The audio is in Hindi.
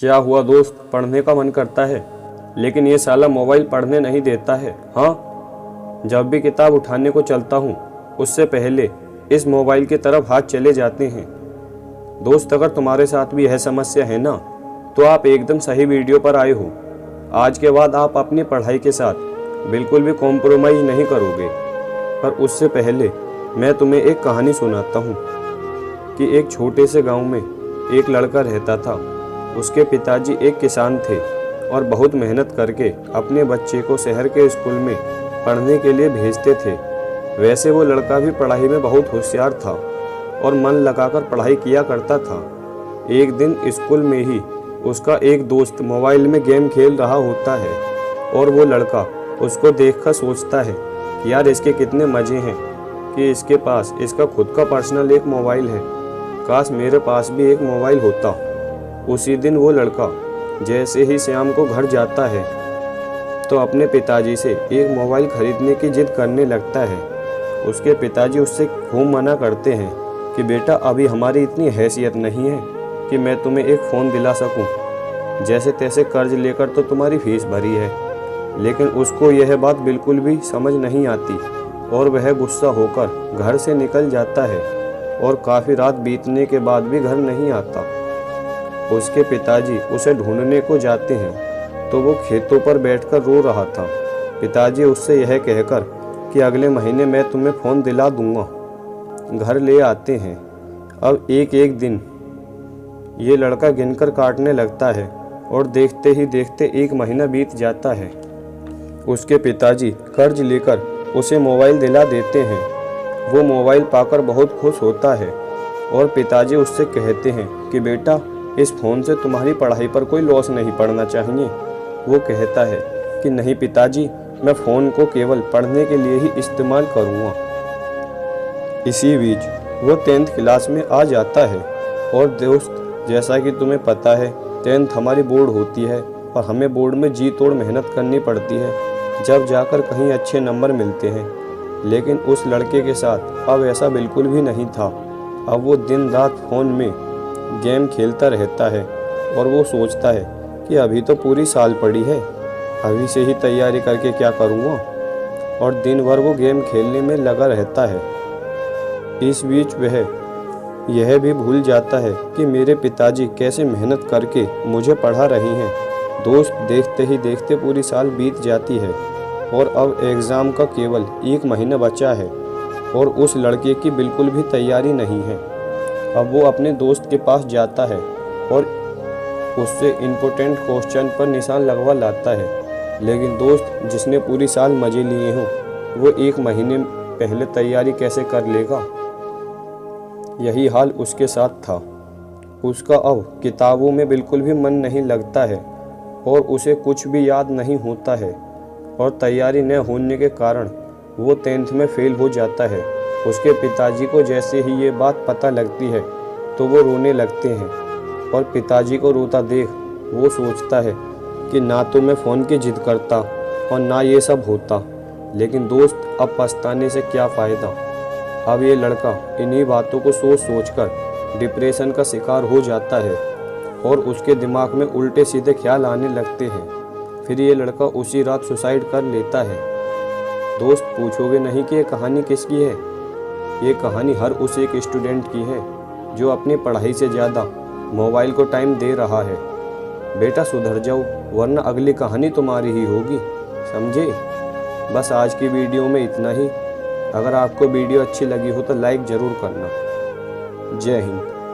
क्या हुआ दोस्त, पढ़ने का मन करता है लेकिन ये साला मोबाइल पढ़ने नहीं देता है। हाँ, जब भी किताब उठाने को चलता हूँ उससे पहले इस मोबाइल की तरफ हाथ चले जाते हैं। दोस्त, अगर तुम्हारे साथ भी यह समस्या है ना, तो आप एकदम सही वीडियो पर आए हो। आज के बाद आप अपनी पढ़ाई के साथ बिल्कुल भी कॉम्प्रोमाइज़ नहीं करोगे। पर उससे पहले मैं तुम्हें एक कहानी सुनाता हूँ कि एक छोटे से गांव में एक लड़का रहता था। उसके पिताजी एक किसान थे और बहुत मेहनत करके अपने बच्चे को शहर के स्कूल में पढ़ने के लिए भेजते थे। वैसे वो लड़का भी पढ़ाई में बहुत होशियार था और मन लगाकर पढ़ाई किया करता था। एक दिन स्कूल में ही उसका एक दोस्त मोबाइल में गेम खेल रहा होता है और वो लड़का उसको देखकर सोचता है कि यार इसके कितने मज़े हैं कि इसके पास इसका खुद का पर्सनल एक मोबाइल है। काश मेरे पास भी एक मोबाइल होता। उसी दिन वो लड़का जैसे ही शाम को घर जाता है तो अपने पिताजी से एक मोबाइल खरीदने की जिद करने लगता है। उसके पिताजी उससे खूब मना करते हैं कि बेटा, अभी हमारी इतनी हैसियत नहीं है कि मैं तुम्हें एक फ़ोन दिला सकूं। जैसे तैसे कर्ज लेकर तो तुम्हारी फीस भरी है। लेकिन उसको यह बात बिल्कुल भी समझ नहीं आती और वह गुस्सा होकर घर से निकल जाता है और काफ़ी रात बीतने के बाद भी घर नहीं आता। उसके पिताजी उसे ढूंढने को जाते हैं तो वो खेतों पर बैठकर रो रहा था। पिताजी उससे यह कहकर कि अगले महीने मैं तुम्हें फ़ोन दिला दूंगा, घर ले आते हैं। अब एक एक दिन ये लड़का गिनकर काटने लगता है और देखते ही देखते एक महीना बीत जाता है। उसके पिताजी कर्ज लेकर उसे मोबाइल दिला देते हैं। वो मोबाइल पाकर बहुत खुश होता है और पिताजी उससे कहते हैं कि बेटा, इस फ़ोन से तुम्हारी पढ़ाई पर कोई लॉस नहीं पड़ना चाहिए। वो कहता है कि नहीं पिताजी, मैं फ़ोन को केवल पढ़ने के लिए ही इस्तेमाल करूँगा। इसी बीच वो 10th क्लास में आ जाता है और दोस्त, जैसा कि तुम्हें पता है 10th हमारी बोर्ड होती है और हमें बोर्ड में जी तोड़ मेहनत करनी पड़ती है, जब जाकर कहीं अच्छे नंबर मिलते हैं। लेकिन उस लड़के के साथ अब ऐसा बिल्कुल भी नहीं था। अब वो दिन रात फ़ोन में गेम खेलता रहता है और वो सोचता है कि अभी तो पूरी साल पड़ी है, अभी से ही तैयारी करके क्या करूँगा। और दिन भर वो गेम खेलने में लगा रहता है। इस बीच वह यह भी भूल जाता है कि मेरे पिताजी कैसे मेहनत करके मुझे पढ़ा रही हैं। दोस्त, देखते ही देखते पूरी साल बीत जाती है और अब एग्ज़ाम का केवल एक महीना बचा है और उस लड़के की बिल्कुल भी तैयारी नहीं है। अब वो अपने दोस्त के पास जाता है और उससे इम्पोर्टेंट क्वेश्चन पर निशान लगवा लाता है। लेकिन दोस्त, जिसने पूरी साल मज़े लिए हों, वो एक महीने पहले तैयारी कैसे कर लेगा। यही हाल उसके साथ था। उसका अब किताबों में बिल्कुल भी मन नहीं लगता है और उसे कुछ भी याद नहीं होता है और तैयारी न होने के कारण वो 10th में फेल हो जाता है। उसके पिताजी को जैसे ही ये बात पता लगती है तो वो रोने लगते हैं और पिताजी को रोता देख वो सोचता है कि ना तो मैं फ़ोन की जिद करता और ना ये सब होता। लेकिन दोस्त, अब पछताने से क्या फ़ायदा। अब ये लड़का इन्हीं बातों को सोच सोच कर डिप्रेशन का शिकार हो जाता है और उसके दिमाग में उल्टे सीधे ख्याल आने लगते हैं। फिर ये लड़का उसी रात सुसाइड कर लेता है। दोस्त, पूछोगे नहीं कि ये कहानी किसकी है। ये कहानी हर उस एक स्टूडेंट की है जो अपनी पढ़ाई से ज़्यादा मोबाइल को टाइम दे रहा है। बेटा, सुधर जाओ वरना अगली कहानी तुम्हारी ही होगी, समझे। बस आज की वीडियो में इतना ही। अगर आपको वीडियो अच्छी लगी हो तो लाइक ज़रूर करना। जय हिंद।